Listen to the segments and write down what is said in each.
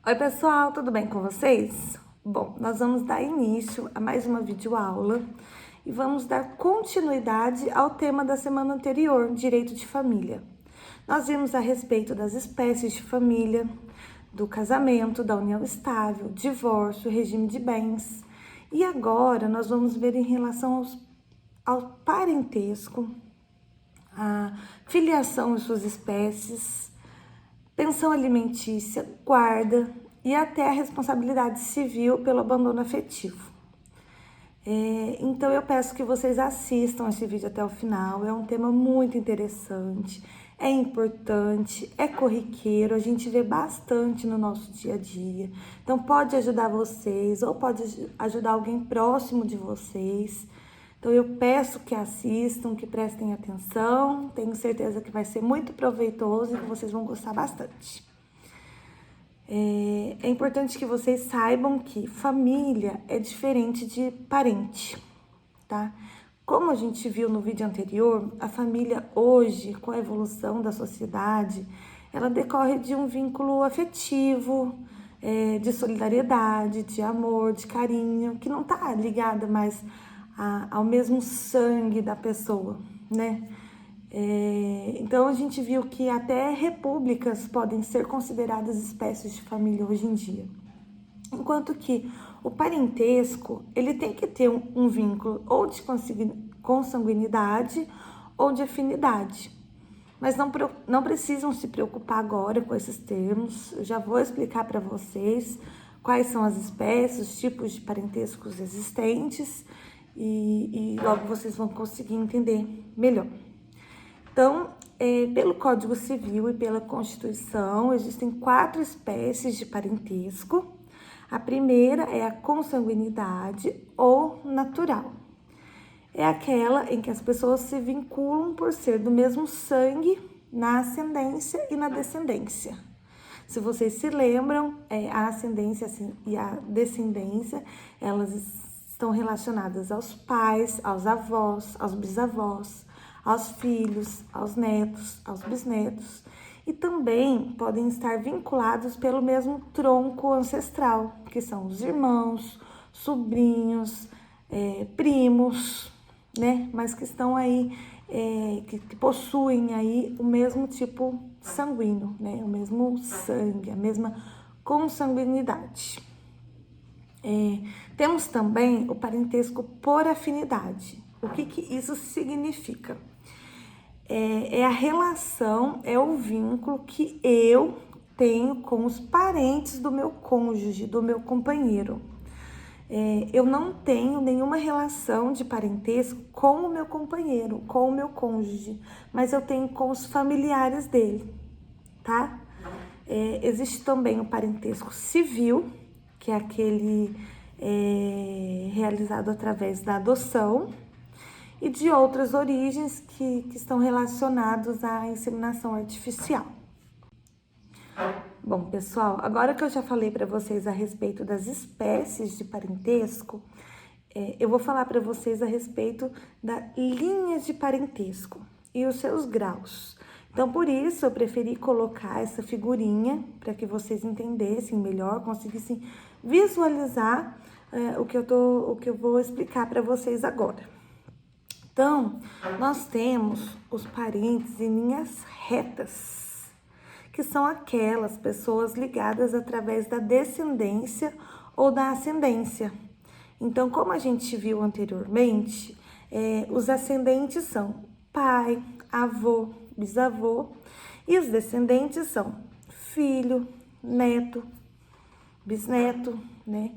Oi pessoal, tudo bem com vocês? Bom, nós vamos dar início a mais uma videoaula e vamos dar continuidade ao tema da semana anterior, Direito de Família. Nós vimos a respeito das espécies de família, do casamento, da união estável, divórcio, regime de bens. E agora nós vamos ver em relação ao parentesco, a filiação em suas espécies, pensão alimentícia, guarda e até a responsabilidade civil pelo abandono afetivo. Então eu peço que vocês assistam esse vídeo até o final, é um tema muito interessante, é importante, é corriqueiro, a gente vê bastante no nosso dia a dia, então pode ajudar vocês ou pode ajudar alguém próximo de vocês. Então eu peço que assistam, que prestem atenção, tenho certeza que vai ser muito proveitoso e que vocês vão gostar bastante. É importante que vocês saibam que família é diferente de parente, tá? Como a gente viu no vídeo anterior, a família hoje, com a evolução da sociedade, ela decorre de um vínculo afetivo, de solidariedade, de amor, de carinho, que não tá ligada mais ao mesmo sangue da pessoa, né? Então a gente viu que até repúblicas podem ser consideradas espécies de família hoje em dia. Enquanto que o parentesco, ele tem que ter um vínculo ou de consanguinidade ou de afinidade. Mas não precisam se preocupar agora com esses termos, eu já vou explicar para vocês quais são as espécies, os tipos de parentescos existentes e logo vocês vão conseguir entender melhor. Então, pelo Código Civil e pela Constituição, existem 4 espécies de parentesco. A primeira é a consanguinidade ou natural. É aquela em que as pessoas se vinculam por ser do mesmo sangue na ascendência e na descendência. Se vocês se lembram, a ascendência e a descendência, elas estão relacionadas aos pais, aos avós, aos bisavós, aos filhos, aos netos, aos bisnetos, e também podem estar vinculados pelo mesmo tronco ancestral, que são os irmãos, sobrinhos, primos, né? Mas que estão aí, que possuem aí o mesmo tipo sanguíneo, né? O mesmo sangue, a mesma consanguinidade. Temos também o parentesco por afinidade. O que isso significa? É a relação, é o vínculo que eu tenho com os parentes do meu cônjuge, do meu companheiro. Eu não tenho nenhuma relação de parentesco com o meu companheiro, com o meu cônjuge, mas eu tenho com os familiares dele, tá? Existe também o parentesco civil, que é aquele realizado através da adoção, e de outras origens que estão relacionados à inseminação artificial. Bom, pessoal, agora que eu já falei para vocês a respeito das espécies de parentesco, eu vou falar para vocês a respeito da linha de parentesco e os seus graus. Então, por isso, eu preferi colocar essa figurinha para que vocês entendessem melhor, conseguissem visualizar o que eu vou explicar para vocês agora. Então, nós temos os parentes em linhas retas, que são aquelas pessoas ligadas através da descendência ou da ascendência. Então, como a gente viu anteriormente, os ascendentes são pai, avô, bisavô, e os descendentes são filho, neto, bisneto, né?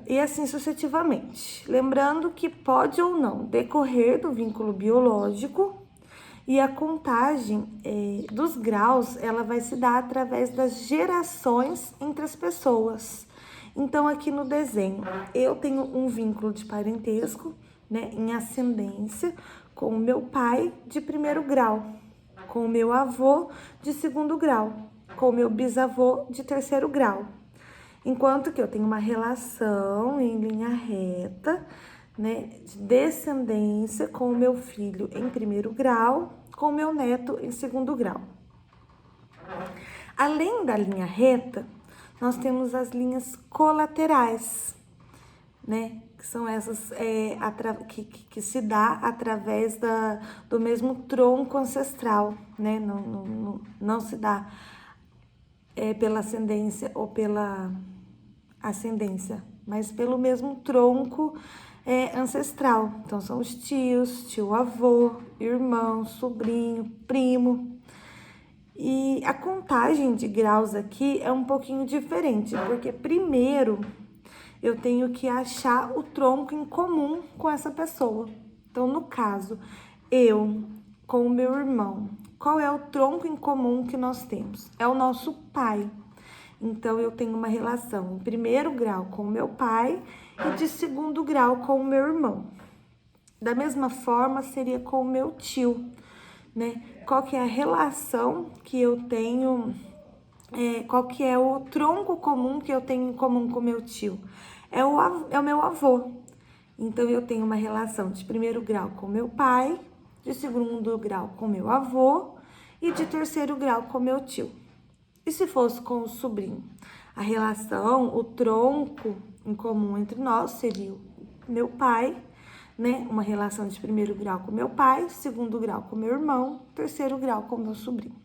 E assim sucessivamente. Lembrando que pode ou não decorrer do vínculo biológico e a contagem dos graus, ela vai se dar através das gerações entre as pessoas. Então, aqui no desenho, eu tenho um vínculo de parentesco, né, em ascendência com o meu pai de 1º grau, com o meu avô de 2º grau, com o meu bisavô de 3º grau. Enquanto que eu tenho uma relação em linha reta, né, de descendência com o meu filho em 1º grau, com o meu neto em 2º grau. Além da linha reta, nós temos as linhas colaterais, né? Que são essas que se dá através do mesmo tronco ancestral, né? Não se dá pela ascendência ou pela ascendência, mas pelo mesmo tronco ancestral. Então, são os tios, tio-avô, irmão, sobrinho, primo. E a contagem de graus aqui é um pouquinho diferente, porque primeiro eu tenho que achar o tronco em comum com essa pessoa. Então, no caso, eu com o meu irmão, qual é o tronco em comum que nós temos? É o nosso pai. Então, eu tenho uma relação em primeiro grau com o meu pai e de segundo grau com o meu irmão. Da mesma forma, seria com o meu tio, né? Qual que é a relação que eu tenho, qual que é o tronco comum que eu tenho em comum com o meu tio? É o meu avô. Então, eu tenho uma relação de primeiro grau com meu pai, de segundo grau com meu avô e de terceiro grau com meu tio. E se fosse com o sobrinho? A relação, o tronco em comum entre nós seria o meu pai, né? Uma relação de primeiro grau com meu pai, segundo grau com meu irmão, terceiro grau com meu sobrinho.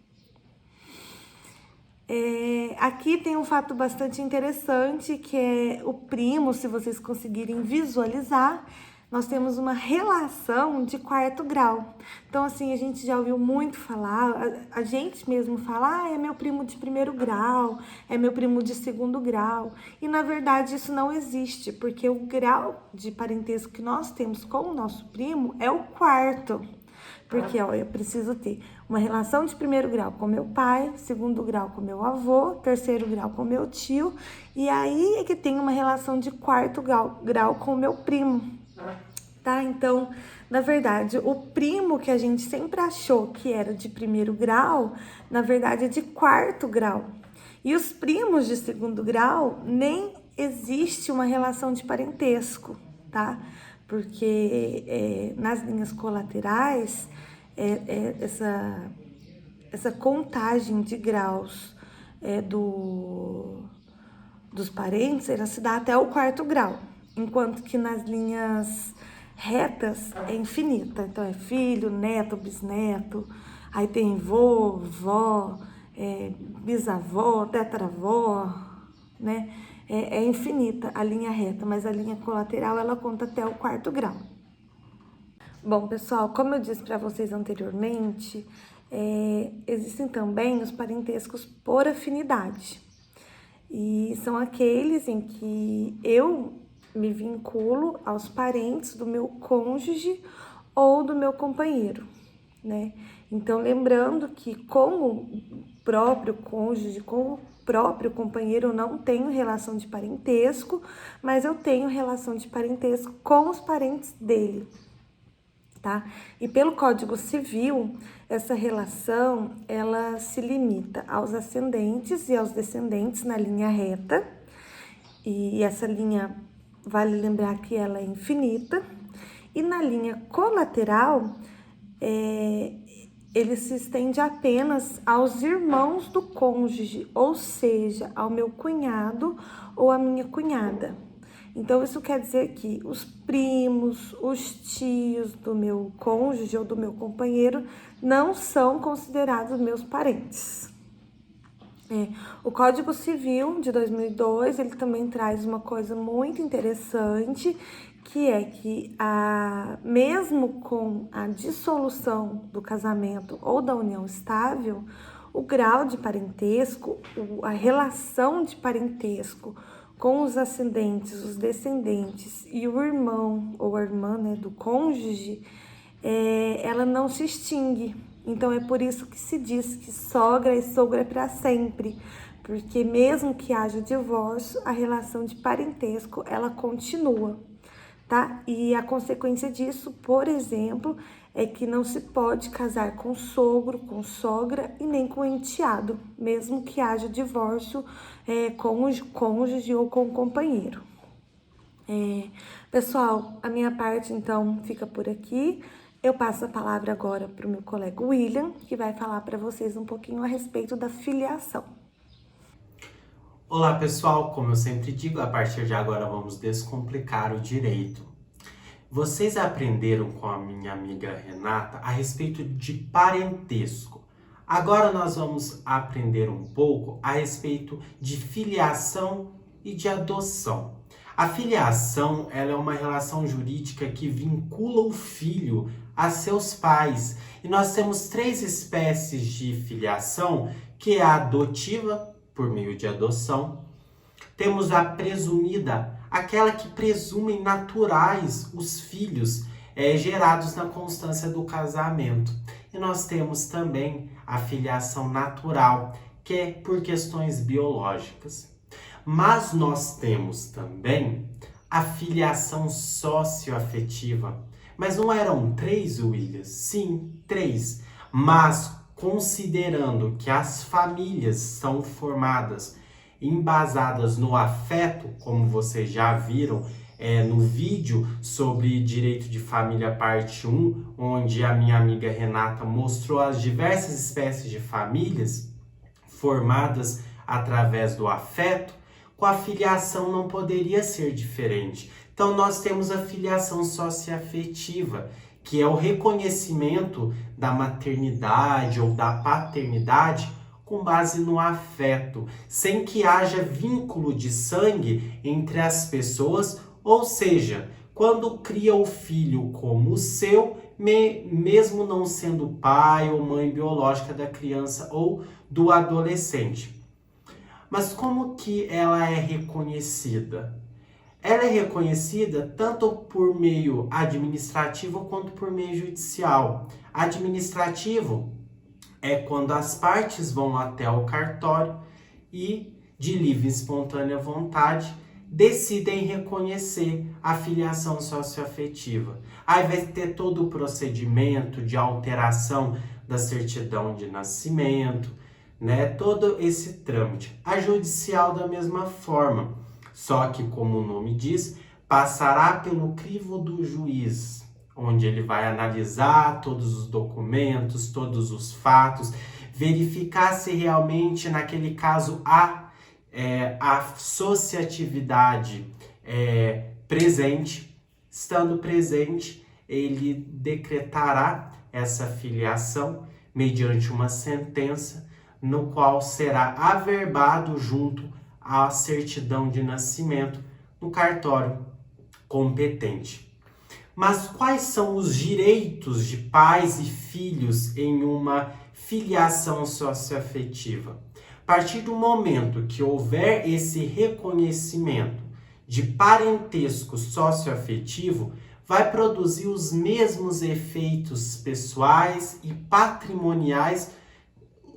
Aqui tem um fato bastante interessante, que é o primo, se vocês conseguirem visualizar, nós temos uma relação de quarto grau. Então, assim, a gente já ouviu muito falar, a gente mesmo fala, é meu primo de primeiro grau, é meu primo de segundo grau. E, na verdade, isso não existe, porque o grau de parentesco que nós temos com o nosso primo é o quarto. Porque, ó, eu preciso ter uma relação de primeiro grau com meu pai, segundo grau com meu avô, terceiro grau com meu tio, e aí é que tem uma relação de quarto grau com o meu primo, tá? Então, na verdade, o primo que a gente sempre achou que era de primeiro grau, na verdade é de quarto grau. E os primos de segundo grau, nem existe uma relação de parentesco, tá? Porque nas linhas colaterais, essa contagem de graus dos parentes, ela se dá até o quarto grau, enquanto que nas linhas retas é infinita. Então, é filho, neto, bisneto, aí tem vô, vó, bisavó, tetravó, né? É infinita a linha reta, mas a linha colateral, ela conta até o quarto grau. Bom, pessoal, como eu disse para vocês anteriormente, existem também os parentescos por afinidade. E são aqueles em que eu me vinculo aos parentes do meu cônjuge ou do meu companheiro, né? Então, lembrando que com o próprio cônjuge, com o próprio companheiro, eu não tenho relação de parentesco, mas eu tenho relação de parentesco com os parentes dele, tá? E pelo Código Civil, essa relação, ela se limita aos ascendentes e aos descendentes na linha reta, e essa linha, vale lembrar que ela é infinita, e na linha colateral, ele se estende apenas aos irmãos do cônjuge, ou seja, ao meu cunhado ou à minha cunhada. Então, isso quer dizer que os primos, os tios do meu cônjuge ou do meu companheiro não são considerados meus parentes. O Código Civil de 2002, ele também traz uma coisa muito interessante, que é que mesmo com a dissolução do casamento ou da união estável, o grau de parentesco, a relação de parentesco com os ascendentes, os descendentes e o irmão ou a irmã, né, do cônjuge, ela não se extingue. Então, é por isso que se diz que sogra e sogro é para sempre, porque mesmo que haja divórcio, a relação de parentesco, ela continua, tá? E a consequência disso, por exemplo, é que não se pode casar com sogro, com sogra e nem com enteado, mesmo que haja divórcio com o cônjuge ou com o companheiro. Pessoal, a minha parte, então, fica por aqui. Eu passo a palavra agora para o meu colega William, que vai falar para vocês um pouquinho a respeito da filiação. Olá pessoal, como eu sempre digo, a partir de agora vamos descomplicar o direito. Vocês aprenderam com a minha amiga Renata a respeito de parentesco. Agora nós vamos aprender um pouco a respeito de filiação e de adoção. A filiação, ela é uma relação jurídica que vincula o filho a seus pais. E nós temos três espécies de filiação, que é a adotiva, por meio de adoção. Temos a presumida, aquela que presumem naturais os filhos gerados na constância do casamento. E nós temos também a filiação natural, que é por questões biológicas. Mas nós temos também a filiação socioafetiva. Mas não eram três, Williams? Sim, três. Mas considerando que as famílias são formadas, embasadas no afeto, como vocês já viram no vídeo sobre direito de família parte 1, onde a minha amiga Renata mostrou as diversas espécies de famílias formadas através do afeto, com a filiação não poderia ser diferente. Então nós temos a filiação socioafetiva, que é o reconhecimento da maternidade ou da paternidade com base no afeto, sem que haja vínculo de sangue entre as pessoas, ou seja, quando cria o filho como seu, mesmo não sendo pai ou mãe biológica da criança ou do adolescente. Mas como que ela é reconhecida? Ela é reconhecida tanto por meio administrativo quanto por meio judicial. Administrativo é quando as partes vão até o cartório e, de livre e espontânea vontade, decidem reconhecer a filiação socioafetiva. Aí vai ter todo o procedimento de alteração da certidão de nascimento, né? Todo esse trâmite. A judicial da mesma forma, só que, como o nome diz, passará pelo crivo do juiz, onde ele vai analisar todos os documentos, todos os fatos, verificar se realmente naquele caso há associatividade presente. Estando presente, ele decretará essa filiação mediante uma sentença, no qual será averbado junto à certidão de nascimento no cartório competente. Mas quais são os direitos de pais e filhos em uma filiação socioafetiva? A partir do momento que houver esse reconhecimento de parentesco socioafetivo, vai produzir os mesmos efeitos pessoais e patrimoniais,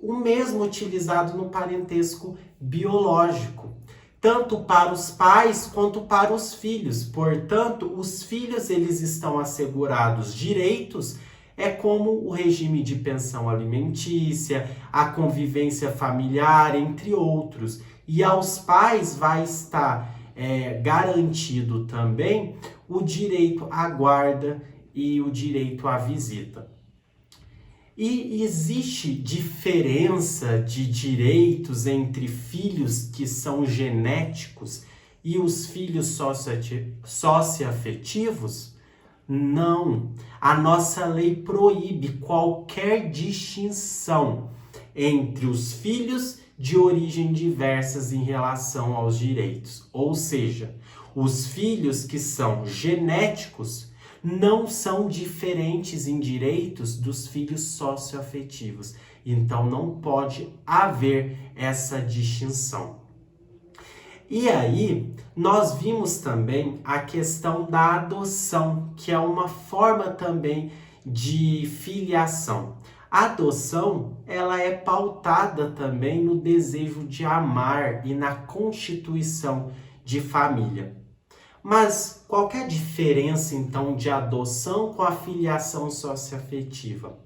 o mesmo utilizado no parentesco biológico, tanto para os pais quanto para os filhos. Portanto, os filhos eles estão assegurados direitos, como o regime de pensão alimentícia, a convivência familiar, entre outros. E aos pais vai estar garantido também o direito à guarda e o direito à visita. E existe diferença de direitos entre filhos que são genéticos e os filhos socioafetivos? Não. A nossa lei proíbe qualquer distinção entre os filhos de origem diversas em relação aos direitos. Ou seja, os filhos que são genéticos não são diferentes em direitos dos filhos socioafetivos. Então não pode haver essa distinção. E aí, nós vimos também a questão da adoção, que é uma forma também de filiação. A adoção, ela é pautada também no desejo de amar e na constituição de família. Mas qual que é a diferença, então, de adoção com a filiação socioafetiva?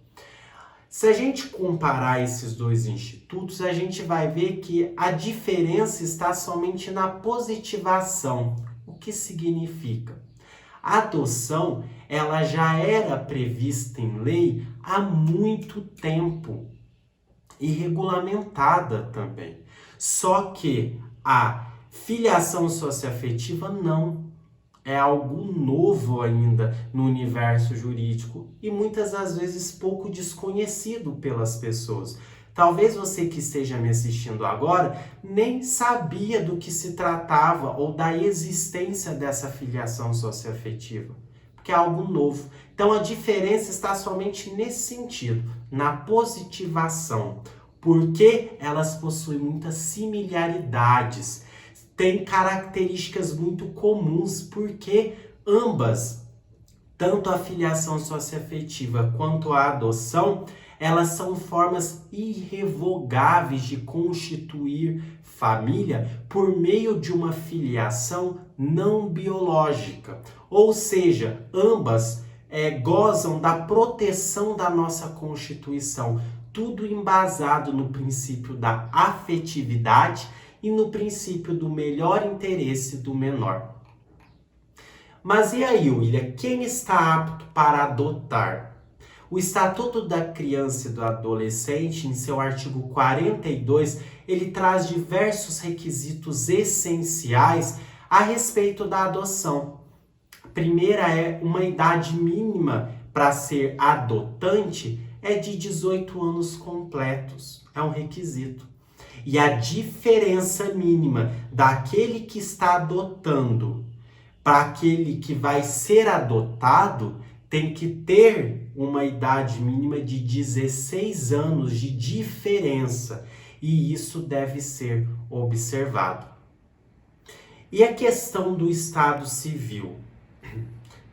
Se a gente comparar esses dois institutos, a gente vai ver que a diferença está somente na positivação. O que significa? A adoção, ela já era prevista em lei há muito tempo e regulamentada também. Só que A filiação socioafetiva não. É algo novo ainda no universo jurídico e muitas das vezes pouco desconhecido pelas pessoas. Talvez você que esteja me assistindo agora nem sabia do que se tratava ou da existência dessa filiação socioafetiva, porque é algo novo. Então a diferença está somente nesse sentido, na positivação, porque elas possuem muitas similaridades, têm características muito comuns, porque ambas, tanto a filiação socioafetiva quanto a adoção, elas são formas irrevogáveis de constituir família por meio de uma filiação não biológica. Ou seja, ambas gozam da proteção da nossa Constituição, tudo embasado no princípio da afetividade e no princípio do melhor interesse do menor. Mas e aí, William, quem está apto para adotar? O Estatuto da Criança e do Adolescente, em seu artigo 42, ele traz diversos requisitos essenciais a respeito da adoção. A primeira é uma idade mínima para ser adotante é de 18 anos completos, é um requisito. E a diferença mínima daquele que está adotando para aquele que vai ser adotado tem que ter uma idade mínima de 16 anos de diferença. E isso deve ser observado. E a questão do estado civil?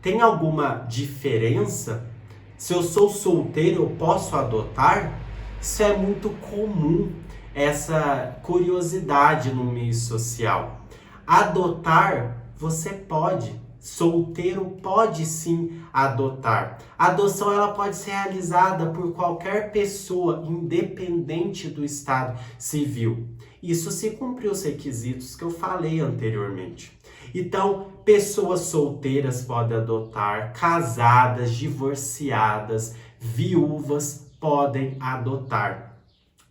Tem alguma diferença? Se eu sou solteiro, eu posso adotar? Isso é muito comum, essa curiosidade no meio social. Adotar, você pode. Solteiro pode sim adotar. A adoção ela pode ser realizada por qualquer pessoa, independente do estado civil. Isso se cumprir os requisitos que eu falei anteriormente. Então, pessoas solteiras podem adotar, casadas, divorciadas, viúvas podem adotar.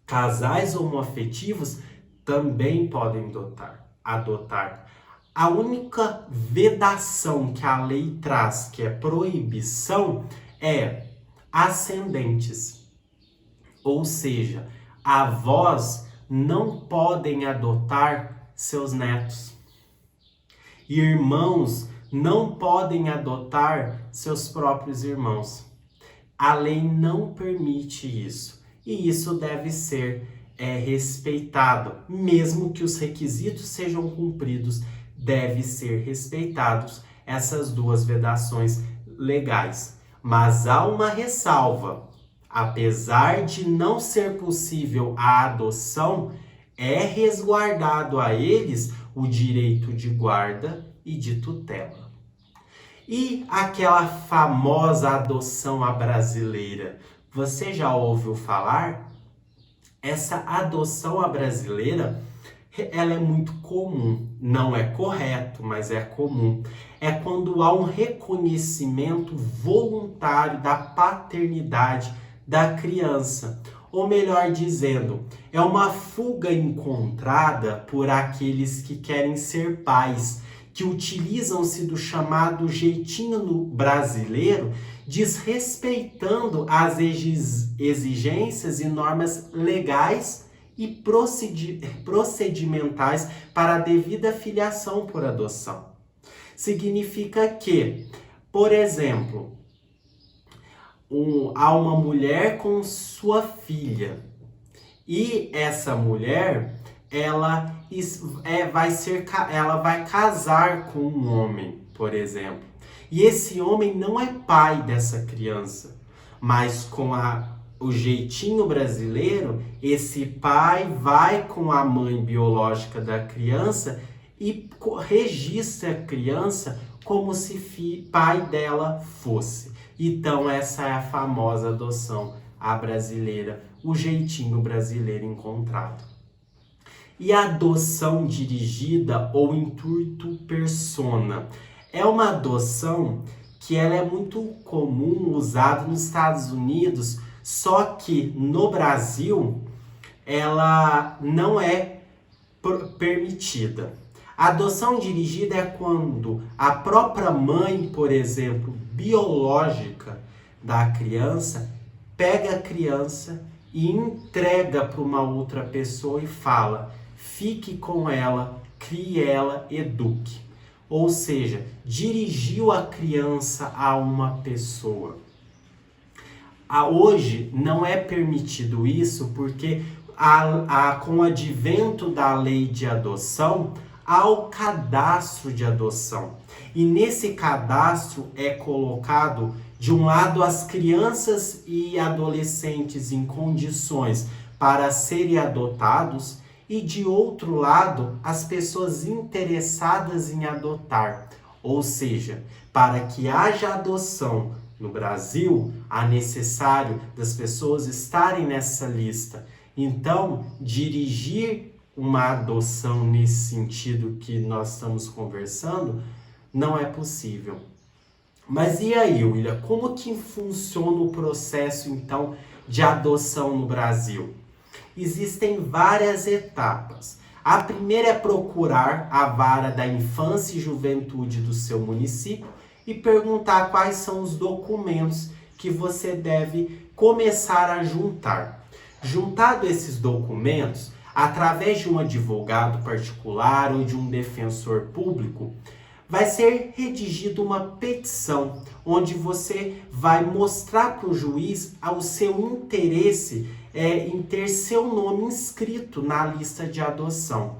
Casais homoafetivos também podem adotar. A única vedação que a lei traz, que é proibição, é ascendentes. Ou seja, avós não podem adotar seus netos. Irmãos não podem adotar seus próprios irmãos. A lei não permite isso. E isso deve ser respeitado. Mesmo que os requisitos sejam cumpridos, deve ser respeitados essas duas vedações legais. Mas há uma ressalva. Apesar de não ser possível a adoção, é resguardado a eles o direito de guarda e de tutela. E aquela famosa adoção à brasileira, você já ouviu falar? Essa adoção à brasileira, ela é muito comum. Não é correto, mas é comum. É quando há um reconhecimento voluntário da paternidade da criança. Ou melhor dizendo, é uma fuga encontrada por aqueles que querem ser pais, que utilizam-se do chamado jeitinho brasileiro, desrespeitando as exigências e normas legais e procedimentais para a devida filiação por adoção. Significa que, por exemplo, há uma mulher com sua filha e essa mulher ela vai casar com um homem, por exemplo. E esse homem não é pai dessa criança, mas com o jeitinho brasileiro, esse pai vai com a mãe biológica da criança e registra a criança como se pai dela fosse. Então essa é a famosa adoção à brasileira, o jeitinho brasileiro encontrado. E a adoção dirigida ou intuito persona é uma adoção que ela é muito comum, usada nos Estados Unidos, só que no Brasil ela não é permitida. A adoção dirigida é quando a própria mãe, por exemplo, biológica da criança, pega a criança e entrega para uma outra pessoa e fala: fique com ela, crie ela, eduque. Ou seja, dirigiu a criança a uma pessoa. Hoje não é permitido isso porque com o advento da lei de adoção, há o cadastro de adoção. E nesse cadastro é colocado, de um lado, as crianças e adolescentes em condições para serem adotados, e de outro lado, as pessoas interessadas em adotar. Ou seja, para que haja adoção no Brasil, é necessário das pessoas estarem nessa lista. Então, dirigir uma adoção nesse sentido que nós estamos conversando não é possível. Mas e aí, William, como que funciona o processo, então, de adoção no Brasil? Existem várias etapas. A primeira é procurar a vara da infância e juventude do seu município e perguntar quais são os documentos que você deve começar a juntar. Juntado esses documentos, através de um advogado particular ou de um defensor público, vai ser redigida uma petição, onde você vai mostrar para o juiz o seu interesse em ter seu nome inscrito na lista de adoção.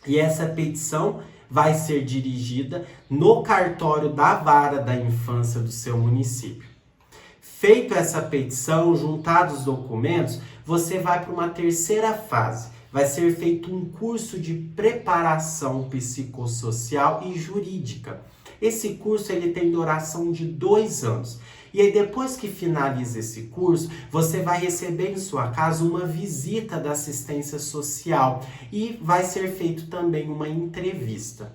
E essa petição vai ser dirigida no cartório da vara da infância do seu município. Feita essa petição, juntados os documentos, você vai para uma terceira fase. Vai ser feito um curso de preparação psicossocial e jurídica. Esse curso ele tem duração de 2 anos. E aí, depois que finaliza esse curso, você vai receber em sua casa uma visita da assistência social e vai ser feito também uma entrevista.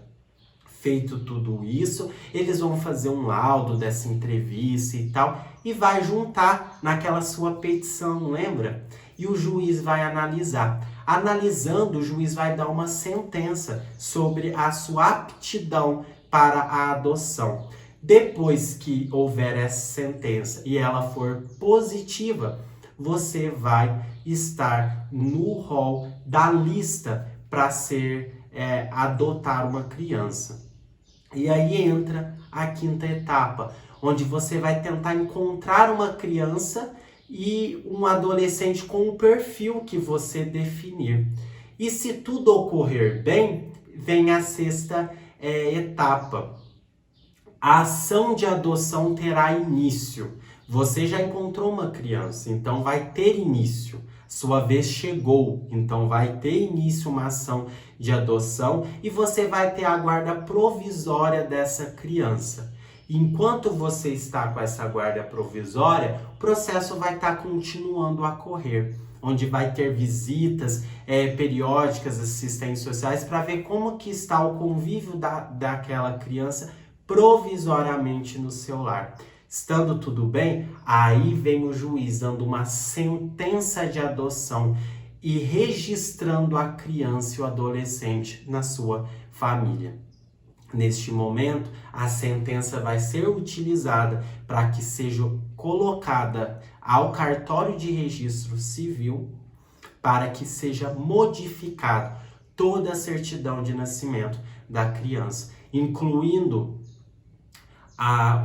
Feito tudo isso, eles vão fazer um laudo dessa entrevista e tal, e vai juntar naquela sua petição, lembra? E o juiz vai analisar. Analisando, o juiz vai dar uma sentença sobre a sua aptidão para a adoção. Depois que houver essa sentença e ela for positiva, você vai estar no rol da lista para adotar uma criança. E aí entra a quinta etapa, onde você vai tentar encontrar uma criança e um adolescente com o perfil que você definir. E se tudo ocorrer bem, vem a sexta etapa. A ação de adoção terá início. Você já encontrou uma criança, então vai ter início. Sua vez chegou, então vai ter início uma ação de adoção e você vai ter a guarda provisória dessa criança. Enquanto você está com essa guarda provisória, o processo vai estar continuando a correr, onde vai ter visitas periódicas, assistentes sociais, para ver como que está o convívio daquela criança provisoriamente no seu lar. Estando tudo bem, aí vem o juiz dando uma sentença de adoção e registrando a criança e o adolescente na sua família. Neste momento, a sentença vai ser utilizada para que seja colocada ao cartório de registro civil para que seja modificado toda a certidão de nascimento da criança, incluindo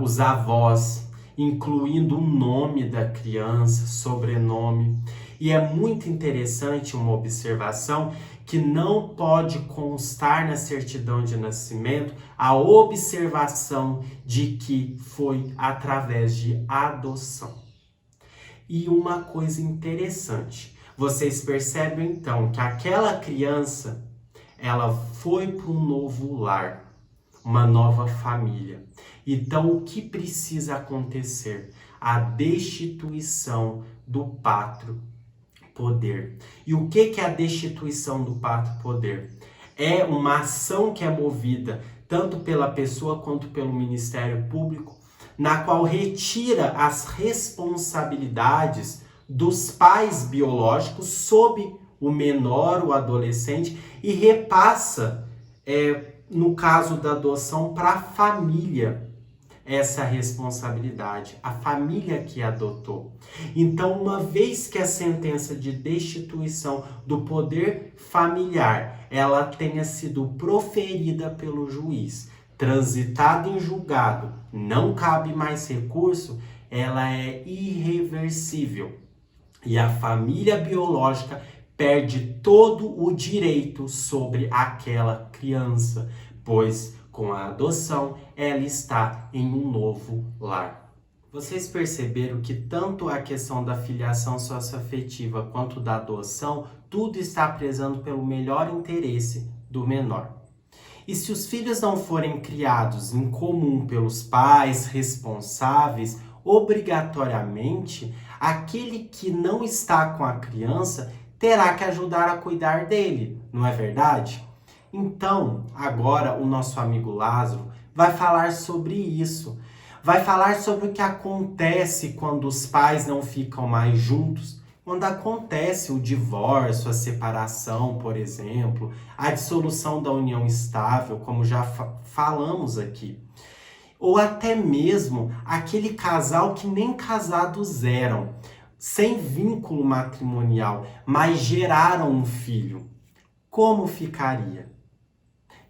os avós, incluindo o nome da criança, sobrenome. E é muito interessante uma observação que não pode constar na certidão de nascimento a observação de que foi através de adoção. E uma coisa interessante, vocês percebem então que aquela criança, ela foi para um novo lar, uma nova família. Então, o que precisa acontecer? A destituição do pátrio poder. E o que é a destituição do pátrio poder? É uma ação que é movida tanto pela pessoa quanto pelo Ministério Público, na qual retira as responsabilidades dos pais biológicos sob o menor, o adolescente, e repassa, no caso da adoção, para a família essa responsabilidade, a família que adotou. Então, uma vez que a sentença de destituição do poder familiar ela tenha sido proferida pelo juiz, transitada em julgado, não cabe mais recurso, ela é irreversível. E a família biológica perde todo o direito sobre aquela criança, pois com a adoção ela está em um novo lar. Vocês perceberam que tanto a questão da filiação socioafetiva quanto da adoção, tudo está prezando pelo melhor interesse do menor. E se os filhos não forem criados em comum pelos pais responsáveis, obrigatoriamente, aquele que não está com a criança terá que ajudar a cuidar dele, não é verdade? Então, agora o nosso amigo Lázaro vai falar sobre isso. Vai falar sobre o que acontece quando os pais não ficam mais juntos, quando acontece o divórcio, a separação, por exemplo, a dissolução da união estável, como já falamos aqui. Ou até mesmo aquele casal que nem casados eram, sem vínculo matrimonial, mas geraram um filho. Como ficaria?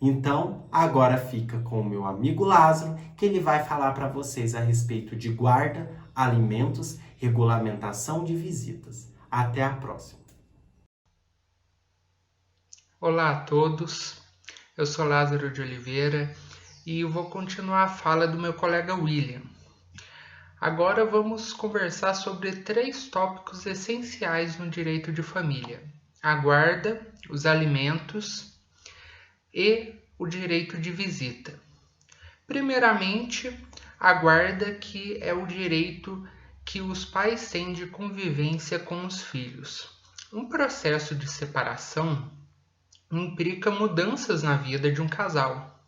Então, agora fica com o meu amigo Lázaro, que ele vai falar para vocês a respeito de guarda, alimentos, regulamentação de visitas. Até a próxima. Olá a todos, eu sou Lázaro de Oliveira e eu vou continuar a fala do meu colega William. Agora vamos conversar sobre 3 tópicos essenciais no direito de família: a guarda, os alimentos e o direito de visita. Primeiramente, a guarda, que é o direito que os pais têm de convivência com os filhos. Um processo de separação implica mudanças na vida de um casal.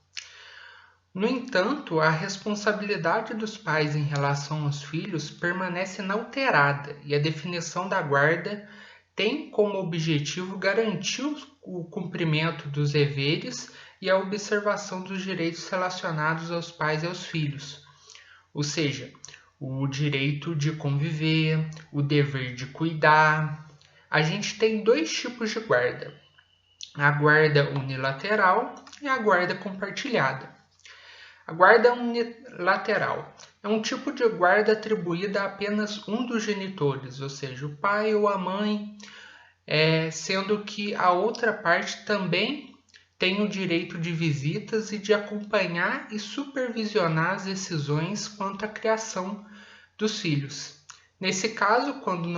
No entanto, a responsabilidade dos pais em relação aos filhos permanece inalterada e a definição da guarda tem como objetivo garantir o cumprimento dos deveres e a observação dos direitos relacionados aos pais e aos filhos, ou seja, o direito de conviver, o dever de cuidar. A gente tem 2 tipos de guarda: a guarda unilateral e a guarda compartilhada. A guarda unilateral é um tipo de guarda atribuída a apenas um dos genitores, ou seja, o pai ou a mãe, sendo que a outra parte também tem o direito de visitas e de acompanhar e supervisionar as decisões quanto à criação dos filhos. Nesse caso, quando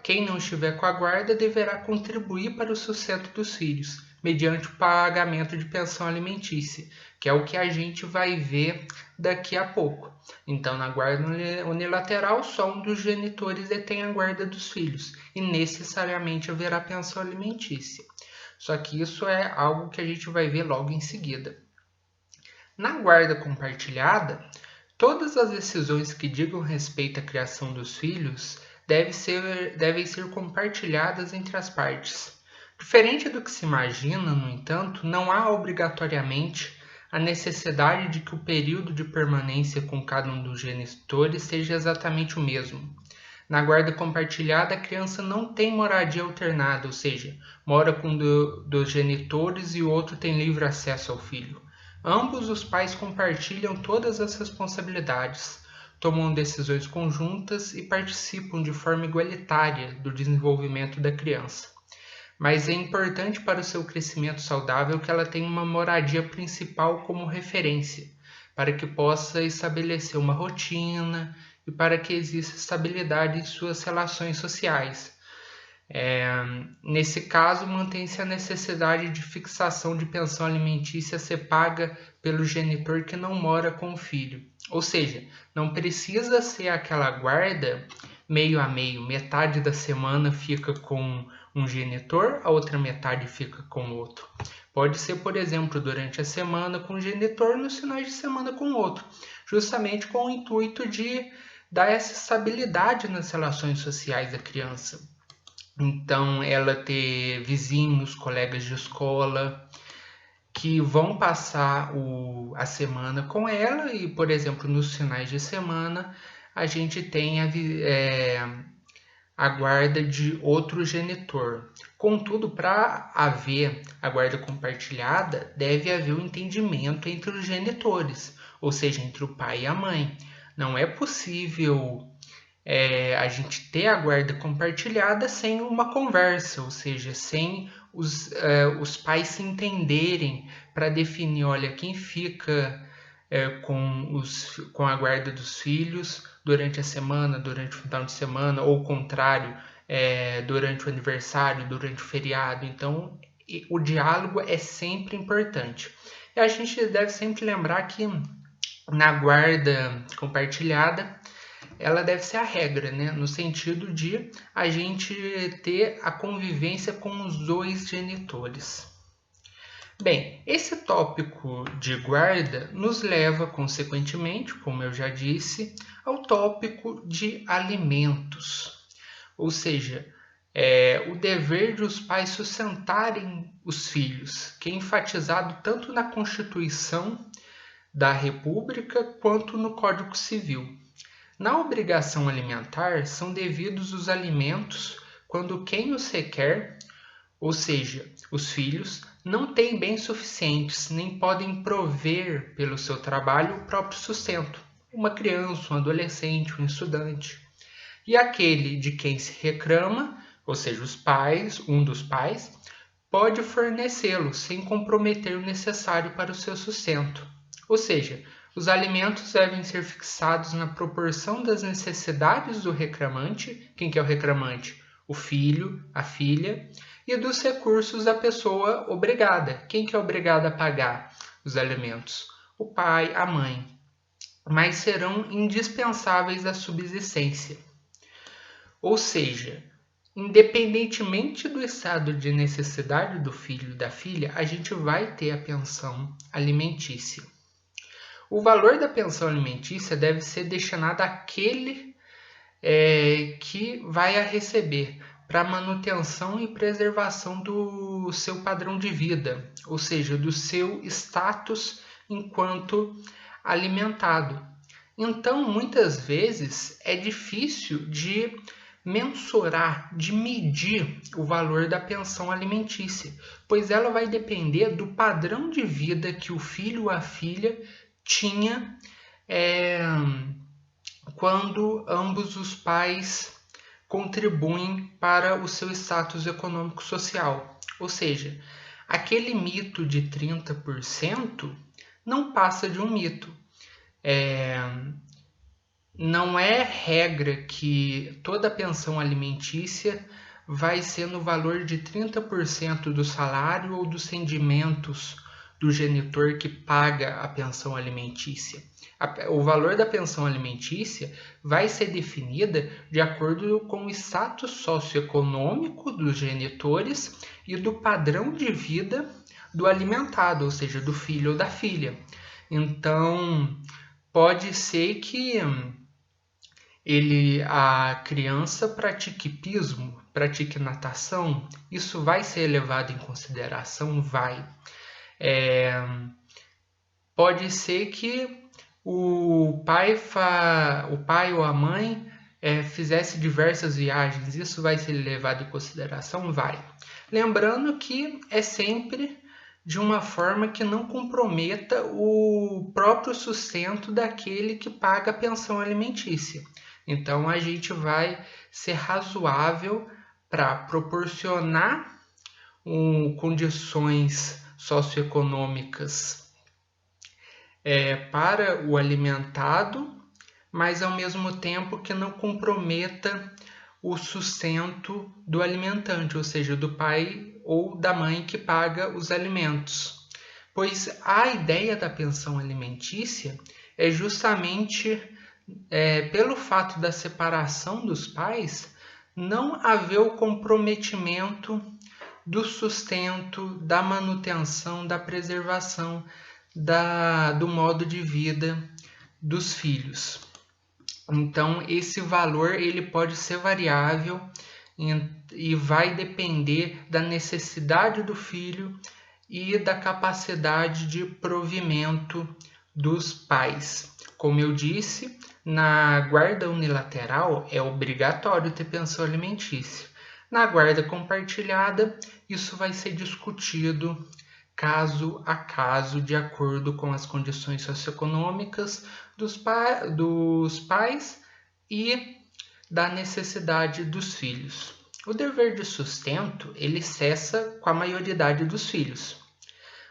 quem não estiver com a guarda deverá contribuir para o sustento dos filhos, mediante o pagamento de pensão alimentícia, que é o que a gente vai ver daqui a pouco. Então, na guarda unilateral, só um dos genitores detém a guarda dos filhos, e necessariamente haverá pensão alimentícia. Só que isso é algo que a gente vai ver logo em seguida. Na guarda compartilhada, todas as decisões que digam respeito à criação dos filhos devem ser compartilhadas entre as partes. Diferente do que se imagina, no entanto, não há obrigatoriamente a necessidade de que o período de permanência com cada um dos genitores seja exatamente o mesmo. Na guarda compartilhada, a criança não tem moradia alternada, ou seja, mora com um dos genitores e o outro tem livre acesso ao filho. Ambos os pais compartilham todas as responsabilidades, tomam decisões conjuntas e participam de forma igualitária do desenvolvimento da criança. Mas é importante para o seu crescimento saudável que ela tenha uma moradia principal como referência, para que possa estabelecer uma rotina e para que exista estabilidade em suas relações sociais. Nesse caso, mantém-se a necessidade de fixação de pensão alimentícia a ser paga pelo genitor que não mora com o filho. Ou seja, não precisa ser aquela guarda meio a meio, metade da semana fica com um genitor, a outra metade fica com o outro. Pode ser, por exemplo, durante a semana com um genitor, nos finais de semana com o outro, justamente com o intuito de dar essa estabilidade nas relações sociais da criança. Então, ela ter vizinhos, colegas de escola, que vão passar a semana com ela e, por exemplo, nos finais de semana, a gente tem a guarda de outro genitor. Contudo, para haver a guarda compartilhada, deve haver um entendimento entre os genitores, ou seja, entre o pai e a mãe. Não é possível a gente ter a guarda compartilhada sem uma conversa, ou seja, sem os pais se entenderem para definir, olha, quem fica com a guarda dos filhos durante a semana, durante o final de semana, ou o contrário, durante o aniversário, durante o feriado. Então, o diálogo é sempre importante. E a gente deve sempre lembrar que na guarda compartilhada, ela deve ser a regra, né? No sentido de a gente ter a convivência com os dois genitores. Bem, esse tópico de guarda nos leva, consequentemente, como eu já disse, ao tópico de alimentos. Ou seja, o dever de os pais sustentarem os filhos, que é enfatizado tanto na Constituição da República quanto no Código Civil. Na obrigação alimentar, são devidos os alimentos quando quem os requer, ou seja, os filhos, não têm bens suficientes nem podem prover pelo seu trabalho o próprio sustento. Uma criança, um adolescente, um estudante. E aquele de quem se reclama, ou seja, os pais, um dos pais, pode fornecê-lo sem comprometer o necessário para o seu sustento. Ou seja, os alimentos devem ser fixados na proporção das necessidades do reclamante, quem que é o reclamante? O filho, a filha, e dos recursos da pessoa obrigada. Quem que é obrigado a pagar os alimentos? O pai, a mãe. Mas serão indispensáveis à subsistência. Ou seja, independentemente do estado de necessidade do filho e da filha, a gente vai ter a pensão alimentícia. O valor da pensão alimentícia deve ser destinado àquele que vai a receber para manutenção e preservação do seu padrão de vida, ou seja, do seu status enquanto alimentado. Então, muitas vezes é difícil de mensurar, de medir o valor da pensão alimentícia, pois ela vai depender do padrão de vida que o filho ou a filha tinha quando ambos os pais contribuem para o seu status econômico-social. Ou seja, aquele mito de 30% não passa de um mito. Não é regra que toda pensão alimentícia vai ser no valor de 30% do salário ou dos rendimentos do genitor que paga a pensão alimentícia. O valor da pensão alimentícia vai ser definida de acordo com o status socioeconômico dos genitores e do padrão de vida do alimentado, ou seja, do filho ou da filha. Então, pode ser que a criança pratique hipismo, pratique natação, isso vai ser levado em consideração? Vai. Pode ser que o pai ou a mãe fizesse diversas viagens, isso vai ser levado em consideração? Vai. Lembrando que é sempre de uma forma que não comprometa o próprio sustento daquele que paga a pensão alimentícia. Então, a gente vai ser razoável para proporcionar condições socioeconômicas para o alimentado, mas ao mesmo tempo que não comprometa o sustento do alimentante, ou seja, do pai ou da mãe que paga os alimentos. Pois a ideia da pensão alimentícia é justamente pelo fato da separação dos pais, não haver o comprometimento do sustento, da manutenção, da preservação do modo de vida dos filhos. Então, esse valor ele pode ser variável e vai depender da necessidade do filho e da capacidade de provimento dos pais. Como eu disse, na guarda unilateral é obrigatório ter pensão alimentícia. Na guarda compartilhada, isso vai ser discutido caso a caso, de acordo com as condições socioeconômicas dos pais e da necessidade dos filhos. O dever de sustento, ele cessa com a maioridade dos filhos.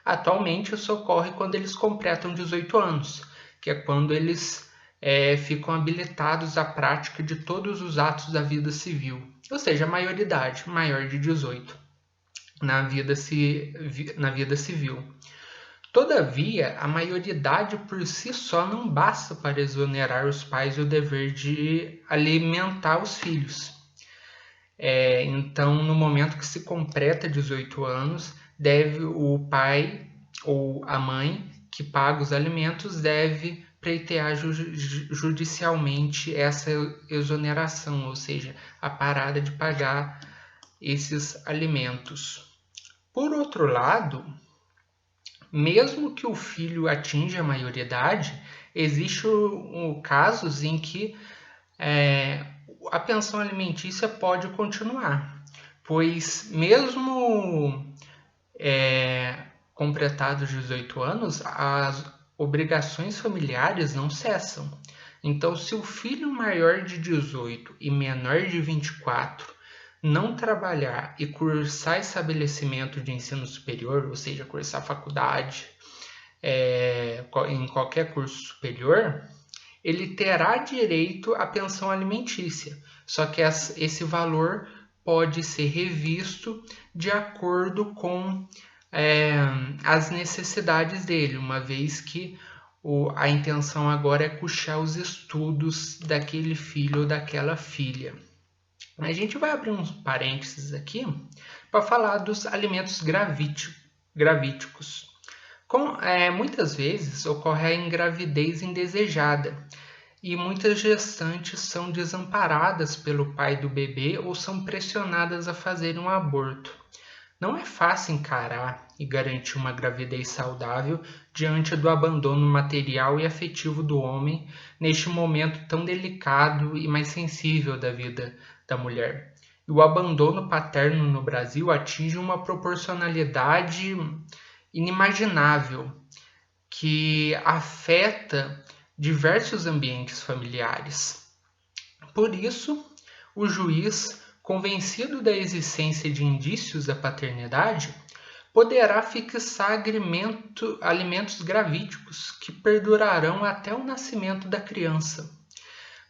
Atualmente, isso ocorre quando eles completam 18 anos, que é quando eles ficam habilitados à prática de todos os atos da vida civil, ou seja, a maioridade, maior de 18, na vida civil. Todavia, a maioridade por si só não basta para exonerar os pais do dever de alimentar os filhos. Então, no momento que se completa 18 anos, deve o pai ou a mãe que paga os alimentos deve pleitear judicialmente essa exoneração, ou seja, a parada de pagar esses alimentos. Por outro lado, mesmo que o filho atinja a maioridade, existem casos em que a pensão alimentícia pode continuar, pois mesmo completados 18 anos, as obrigações familiares não cessam. Então, se o filho maior de 18 e menor de 24 não trabalhar e cursar estabelecimento de ensino superior, ou seja, cursar faculdade em qualquer curso superior, ele terá direito à pensão alimentícia, só que esse valor pode ser revisto de acordo com as necessidades dele, uma vez que a intenção agora é custear os estudos daquele filho ou daquela filha. A gente vai abrir uns parênteses aqui para falar dos alimentos gravíticos. Muitas vezes ocorre a engravidez indesejada e muitas gestantes são desamparadas pelo pai do bebê ou são pressionadas a fazer um aborto. Não é fácil encarar e garantir uma gravidez saudável diante do abandono material e afetivo do homem neste momento tão delicado e mais sensível da vida da mulher. E o abandono paterno no Brasil atinge uma proporcionalidade inimaginável que afeta diversos ambientes familiares. Por isso, o juiz, convencido da existência de indícios da paternidade, poderá fixar alimentos gravídicos que perdurarão até o nascimento da criança,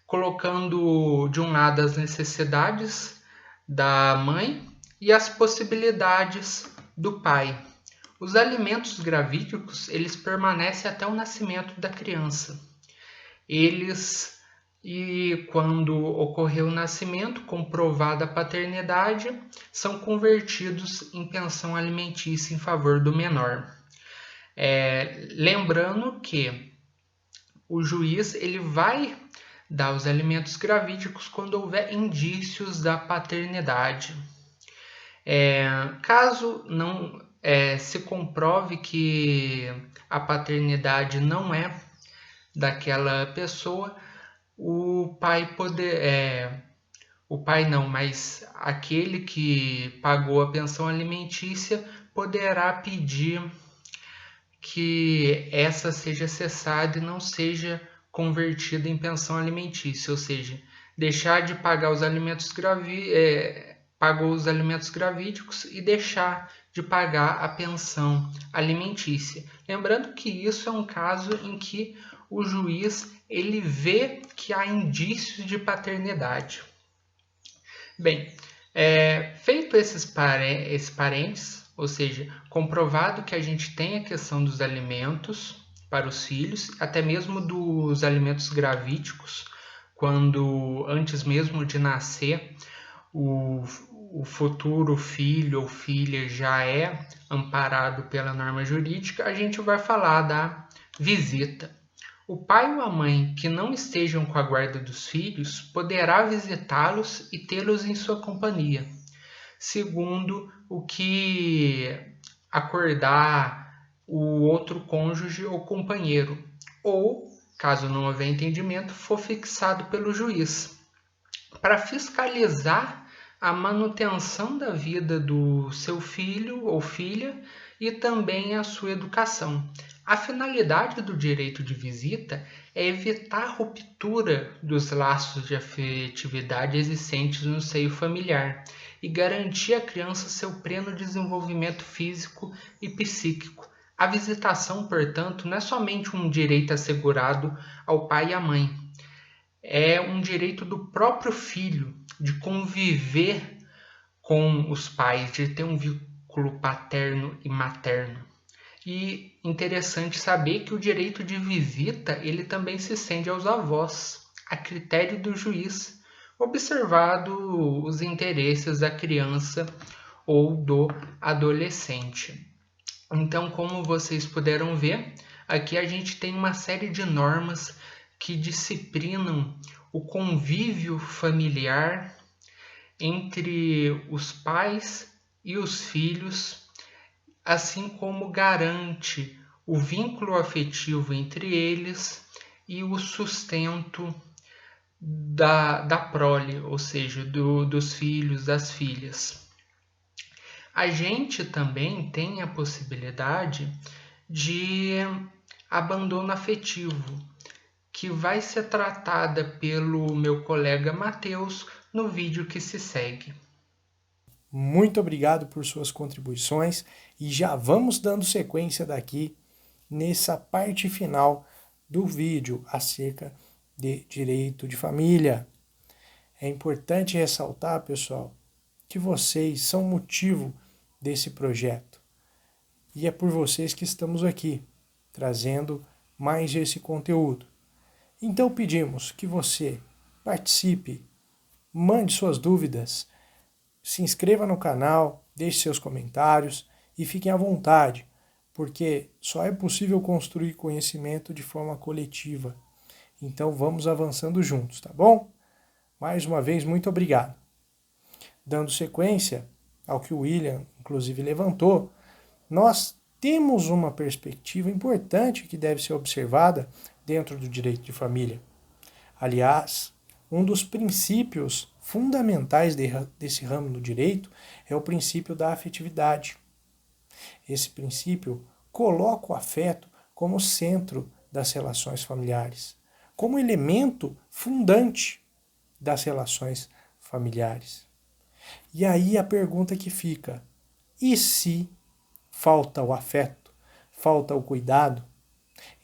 colocando de um lado as necessidades da mãe e as possibilidades do pai. Os alimentos gravídicos, eles permanecem até o nascimento da criança. Quando ocorreu o nascimento, comprovada a paternidade, são convertidos em pensão alimentícia em favor do menor. Lembrando que o juiz ele vai dar os alimentos gravídicos quando houver indícios da paternidade. Caso não se comprove que a paternidade não é daquela pessoa, mas aquele que pagou a pensão alimentícia poderá pedir que essa seja cessada e não seja convertida em pensão alimentícia, ou seja, deixar de pagar os alimentos pagou os alimentos gravídicos e deixar de pagar a pensão alimentícia. Lembrando que isso é um caso em que o juiz ele vê que há indícios de paternidade. Bem, feito esses parênteses, ou seja, comprovado que a gente tem a questão dos alimentos para os filhos, até mesmo dos alimentos gravídicos, quando antes mesmo de nascer o futuro filho ou filha já é amparado pela norma jurídica, a gente vai falar da visita. O pai ou a mãe que não estejam com a guarda dos filhos poderá visitá-los e tê-los em sua companhia, segundo o que acordar o outro cônjuge ou companheiro, ou, caso não houver entendimento, for fixado pelo juiz, para fiscalizar a manutenção da vida do seu filho ou filha e também a sua educação. A finalidade do direito de visita é evitar a ruptura dos laços de afetividade existentes no seio familiar e garantir à criança seu pleno desenvolvimento físico e psíquico. A visitação, portanto, não é somente um direito assegurado ao pai e à mãe, é um direito do próprio filho de conviver com os pais, de ter um vínculo paterno e materno. E interessante saber que o direito de visita ele também se estende aos avós, a critério do juiz, observado os interesses da criança ou do adolescente. Então, como vocês puderam ver, aqui a gente tem uma série de normas que disciplinam o convívio familiar entre os pais e os filhos, assim como garante o vínculo afetivo entre eles e o sustento da prole, ou seja, dos filhos, das filhas. A gente também tem a possibilidade de abandono afetivo, que vai ser tratada pelo meu colega Matheus no vídeo que se segue. Muito obrigado por suas contribuições e já vamos dando sequência daqui nessa parte final do vídeo acerca de direito de família. É importante ressaltar, pessoal, que vocês são motivo desse projeto e é por vocês que estamos aqui trazendo mais esse conteúdo. Então pedimos que você participe, mande suas dúvidas, se inscreva no canal, deixe seus comentários e fiquem à vontade, porque só é possível construir conhecimento de forma coletiva. Então vamos avançando juntos, tá bom? Mais uma vez, muito obrigado. Dando sequência ao que o William, inclusive, levantou, nós temos uma perspectiva importante que deve ser observada dentro do direito de família. Aliás, um dos princípios fundamentais desse ramo do direito é o princípio da afetividade. Esse princípio coloca o afeto como centro das relações familiares, como elemento fundante das relações familiares. E aí a pergunta que fica: e se falta o afeto, falta o cuidado?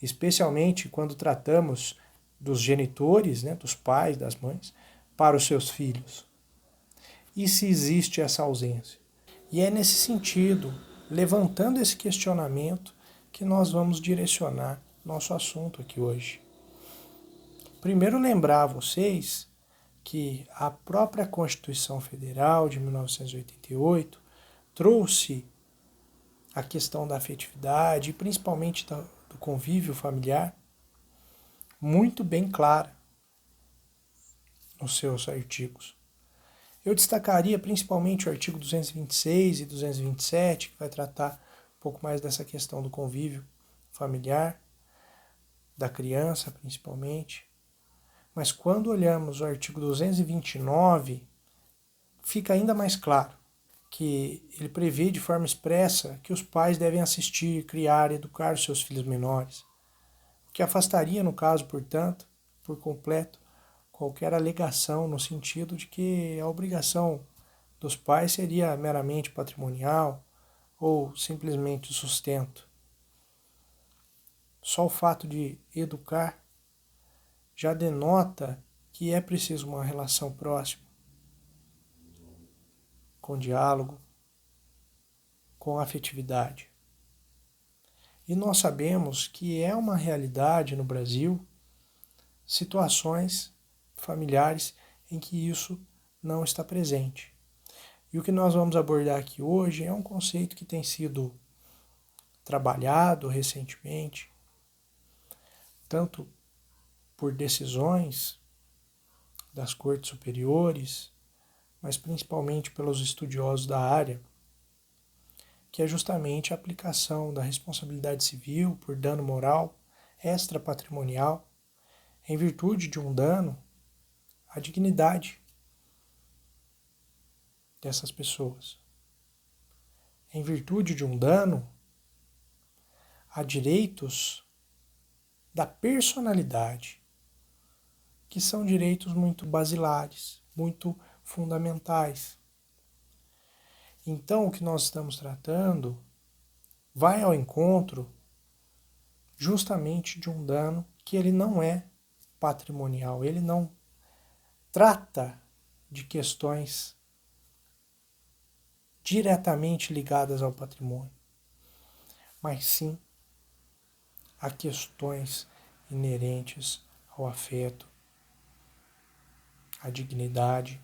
Especialmente quando tratamos dos genitores, dos pais, das mães, para os seus filhos. E se existe essa ausência? E é nesse sentido, levantando esse questionamento, que nós vamos direcionar nosso assunto aqui hoje. Primeiro, lembrar a vocês que a própria Constituição Federal de 1988 trouxe a questão da afetividade, e principalmente do convívio familiar, muito bem clara nos seus artigos. Eu destacaria principalmente o artigo 226 e 227, que vai tratar um pouco mais dessa questão do convívio familiar, da criança principalmente. Mas quando olhamos o artigo 229, fica ainda mais claro que ele prevê de forma expressa que os pais devem assistir, criar e educar os seus filhos menores, o que afastaria, no caso, portanto, por completo, qualquer alegação no sentido de que a obrigação dos pais seria meramente patrimonial ou simplesmente o sustento. Só o fato de educar já denota que é preciso uma relação próxima, com diálogo, com afetividade. E nós sabemos que é uma realidade no Brasil situações familiares em que isso não está presente. E o que nós vamos abordar aqui hoje é um conceito que tem sido trabalhado recentemente tanto por decisões das cortes superiores, mas principalmente pelos estudiosos da área, que é justamente a aplicação da responsabilidade civil por dano moral extrapatrimonial em virtude de um dano à dignidade dessas pessoas, em virtude de um dano a direitos da personalidade, que são direitos muito basilares, muito fundamentais. Então, o que nós estamos tratando vai ao encontro justamente de um dano que ele não é patrimonial, ele não trata de questões diretamente ligadas ao patrimônio, mas sim a questões inerentes ao afeto, à dignidade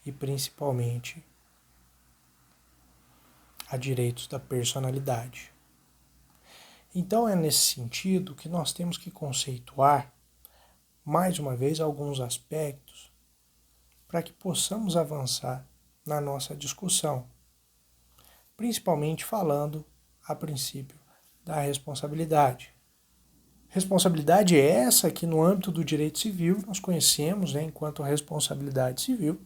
e principalmente a direitos da personalidade. Então é nesse sentido que nós temos que conceituar, mais uma vez, alguns aspectos para que possamos avançar na nossa discussão, principalmente falando, a princípio, da responsabilidade. Responsabilidade é essa que no âmbito do direito civil nós conhecemos, enquanto responsabilidade civil,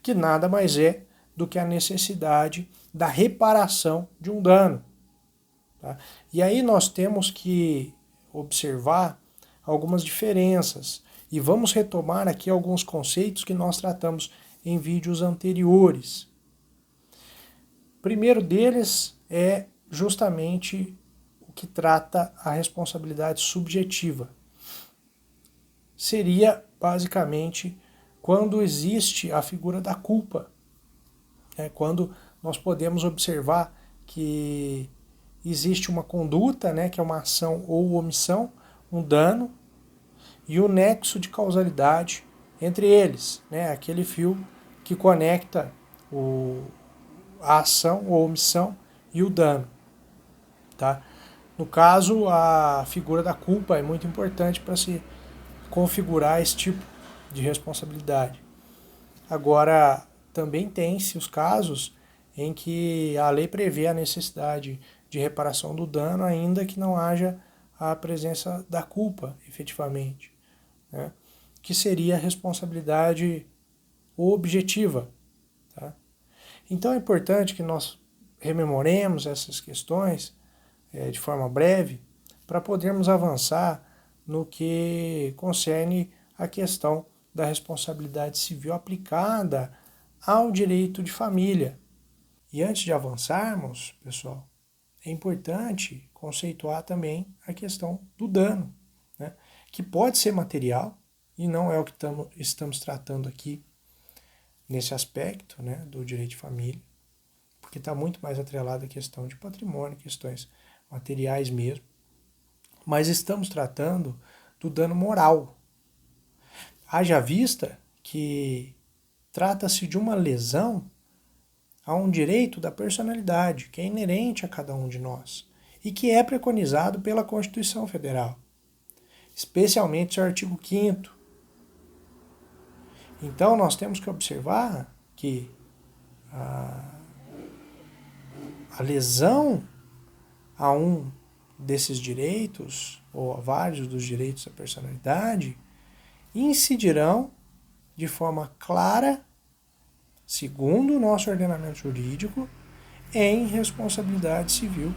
que nada mais é do que a necessidade da reparação de um dano. Tá? E aí nós temos que observar algumas diferenças e vamos retomar aqui alguns conceitos que nós tratamos em vídeos anteriores. O primeiro deles é justamente o que trata a responsabilidade subjetiva. Seria basicamente quando existe a figura da culpa, quando nós podemos observar que existe uma conduta, que é uma ação ou omissão, um dano, e o nexo de causalidade entre eles, aquele fio que conecta a ação ou omissão e o dano. Tá? No caso, a figura da culpa é muito importante para se configurar esse tipo de responsabilidade. Agora, também tem-se os casos em que a lei prevê a necessidade de reparação do dano, ainda que não haja a presença da culpa, efetivamente, que seria a responsabilidade objetiva. Tá? Então é importante que nós rememoremos essas questões de forma breve, para podermos avançar no que concerne a questão da responsabilidade civil aplicada ao direito de família. E antes de avançarmos, pessoal, é importante conceituar também a questão do dano, que pode ser material, e não é o que estamos tratando aqui nesse aspecto do direito de família, porque está muito mais atrelado à questão de patrimônio, questões materiais mesmo, mas estamos tratando do dano moral. Haja vista que trata-se de uma lesão a um direito da personalidade, que é inerente a cada um de nós, e que é preconizado pela Constituição Federal, especialmente seu artigo 5º. Então nós temos que observar que a lesão a um desses direitos, ou a vários dos direitos da personalidade, incidirão de forma clara, segundo o nosso ordenamento jurídico, em responsabilidade civil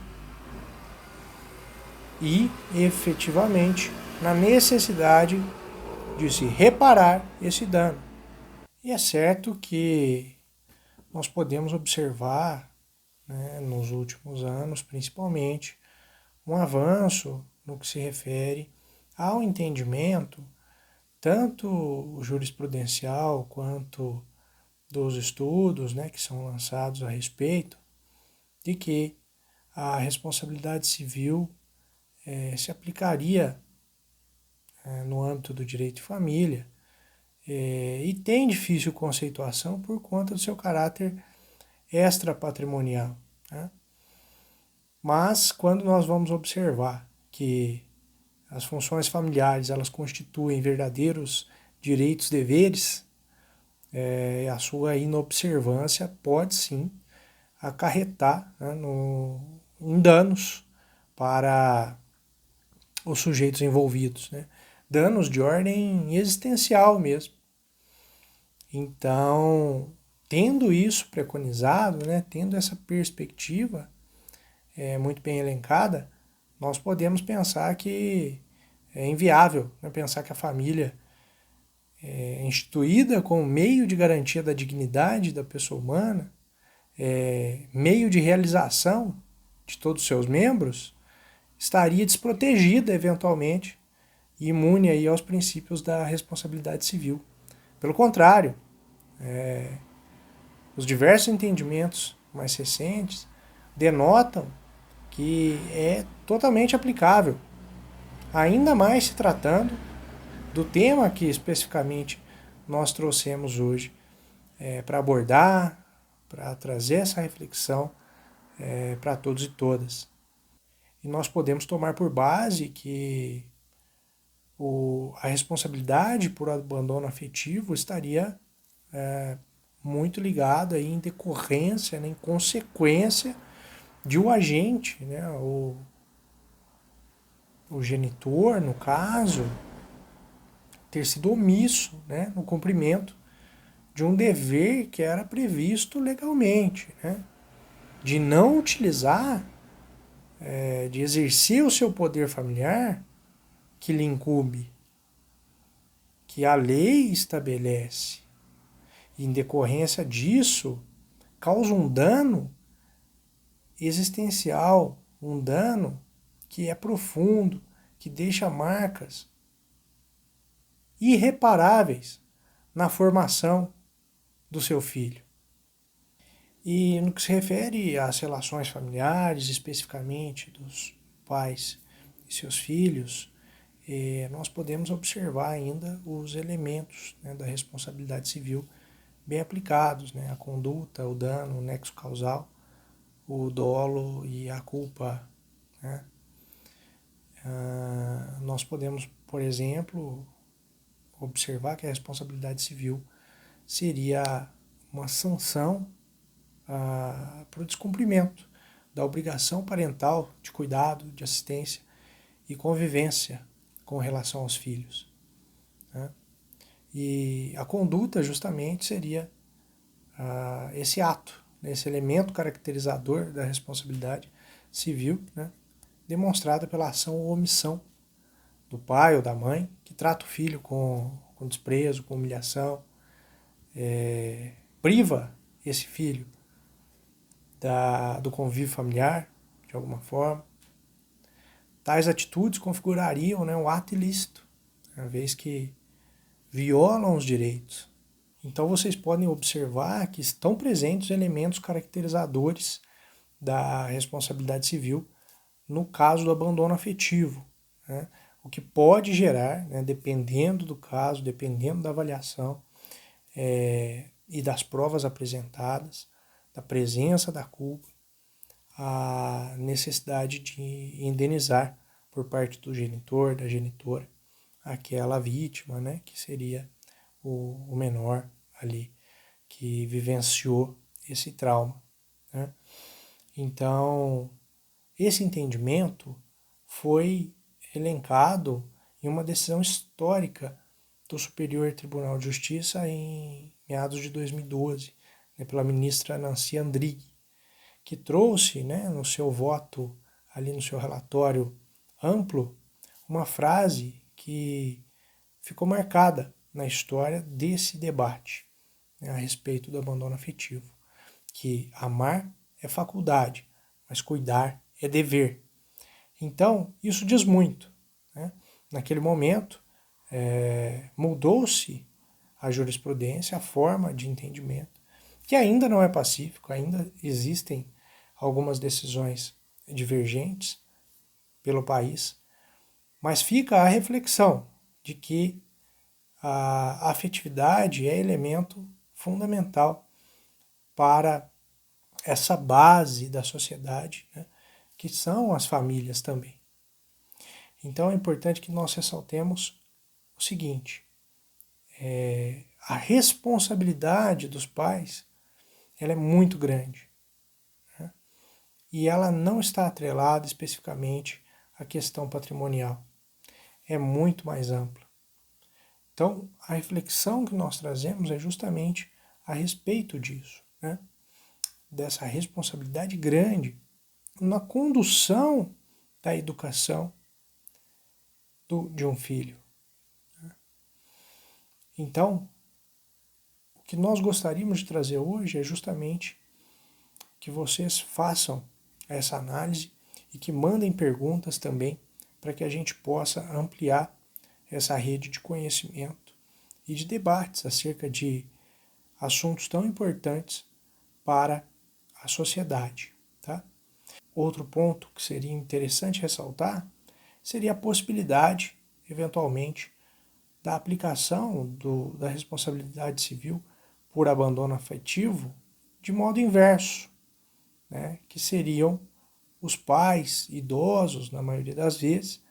e, efetivamente, na necessidade de se reparar esse dano. E é certo que nós podemos observar, nos últimos anos, principalmente, um avanço no que se refere ao entendimento, tanto jurisprudencial quanto dos estudos que são lançados a respeito, de que a responsabilidade civil se aplicaria no âmbito do direito de família e tem difícil conceituação por conta do seu caráter extrapatrimonial. Mas quando nós vamos observar que as funções familiares elas constituem verdadeiros direitos-deveres, a sua inobservância pode sim acarretar, né, em danos para os sujeitos envolvidos, né? Danos de ordem existencial mesmo. Então, tendo isso preconizado, né, tendo essa perspectiva muito bem elencada, nós podemos pensar que é inviável, né, pensar que a família é instituída como meio de garantia da dignidade da pessoa humana, meio de realização de todos os seus membros, estaria desprotegida eventualmente e imune aí aos princípios da responsabilidade civil. Pelo contrário, os diversos entendimentos mais recentes denotam que é totalmente aplicável, ainda mais se tratando do tema que especificamente nós trouxemos hoje para abordar, para trazer essa reflexão para todos e todas. E nós podemos tomar por base que a responsabilidade por abandono afetivo estaria muito ligada em decorrência, né, em consequência de o agente, né, o genitor, no caso, ter sido omisso, né, no cumprimento de um dever que era previsto legalmente, né, de não utilizar, de exercer o seu poder familiar que lhe incumbe, que a lei estabelece. E, em decorrência disso, causa um dano existencial, um dano que é profundo, que deixa marcas irreparáveis na formação do seu filho. E no que se refere às relações familiares, especificamente dos pais e seus filhos, nós podemos observar ainda os elementos, né, da responsabilidade civil bem aplicados, né, a conduta, o dano, o nexo causal, o dolo e a culpa, né? Nós podemos, por exemplo, observar que a responsabilidade civil seria uma sanção para o descumprimento da obrigação parental de cuidado, de assistência e convivência com relação aos filhos, né? E a conduta justamente seria esse ato, né, esse elemento caracterizador da responsabilidade civil, né, demonstrada pela ação ou omissão do pai ou da mãe que trata o filho com desprezo, com humilhação, priva esse filho do convívio familiar, de alguma forma. Tais atitudes configurariam, né, um ato ilícito, uma vez que violam os direitos. Então vocês podem observar que estão presentes elementos caracterizadores da responsabilidade civil no caso do abandono afetivo, né, o que pode gerar, né, dependendo do caso, dependendo da avaliação e das provas apresentadas, da presença da culpa, a necessidade de indenizar por parte do genitor, da genitora, aquela vítima, né, que seria o menor ali, que vivenciou esse trauma, né? Então, esse entendimento foi elencado em uma decisão histórica do Superior Tribunal de Justiça em meados de 2012, né, pela ministra Nancy Andrighi, que trouxe, né, no seu voto, ali no seu relatório amplo, uma frase que ficou marcada na história desse debate, né, a respeito do abandono afetivo, que amar é faculdade, mas cuidar é dever. Então, isso diz muito, né? Naquele momento, mudou-se a jurisprudência, a forma de entendimento, que ainda não é pacífico, ainda existem algumas decisões divergentes pelo país, mas fica a reflexão de que a afetividade é elemento fundamental para essa base da sociedade, né, que são as famílias também. Então é importante que nós ressaltemos o seguinte, a responsabilidade dos pais ela é muito grande, né? E ela não está atrelada especificamente à questão patrimonial, é muito mais ampla. Então, a reflexão que nós trazemos é justamente a respeito disso, né? Dessa responsabilidade grande na condução da educação de um filho. Então, o que nós gostaríamos de trazer hoje é justamente que vocês façam essa análise e que mandem perguntas também para que a gente possa ampliar essa rede de conhecimento e de debates acerca de assuntos tão importantes para a sociedade, tá? Outro ponto que seria interessante ressaltar seria a possibilidade, eventualmente, da aplicação da responsabilidade civil por abandono afetivo de modo inverso, né? Que seriam os pais idosos, na maioria das vezes,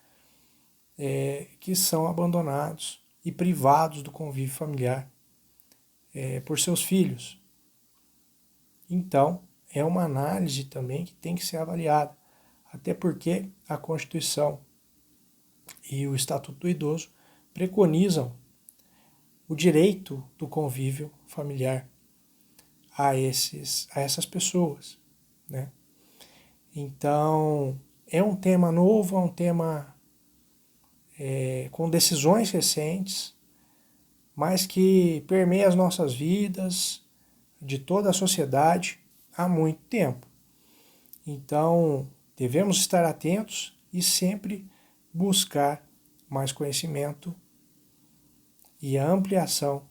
que são abandonados e privados do convívio familiar por seus filhos. Então, é uma análise também que tem que ser avaliada, até porque a Constituição e o Estatuto do Idoso preconizam o direito do convívio familiar a essas pessoas, né? Então, é um tema novo, é um tema com decisões recentes, mas que permeia as nossas vidas, de toda a sociedade, há muito tempo. Então, devemos estar atentos e sempre buscar mais conhecimento e a ampliação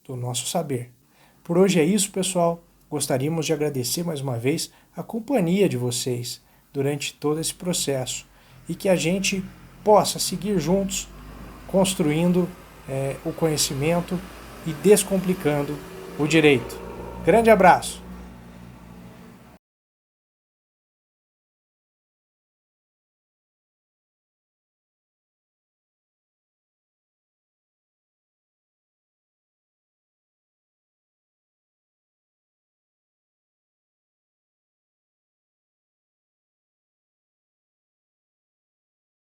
do nosso saber. Por hoje é isso, pessoal. Gostaríamos de agradecer mais uma vez a companhia de vocês durante todo esse processo e que a gente possa seguir juntos construindo o conhecimento e descomplicando o direito. Grande abraço!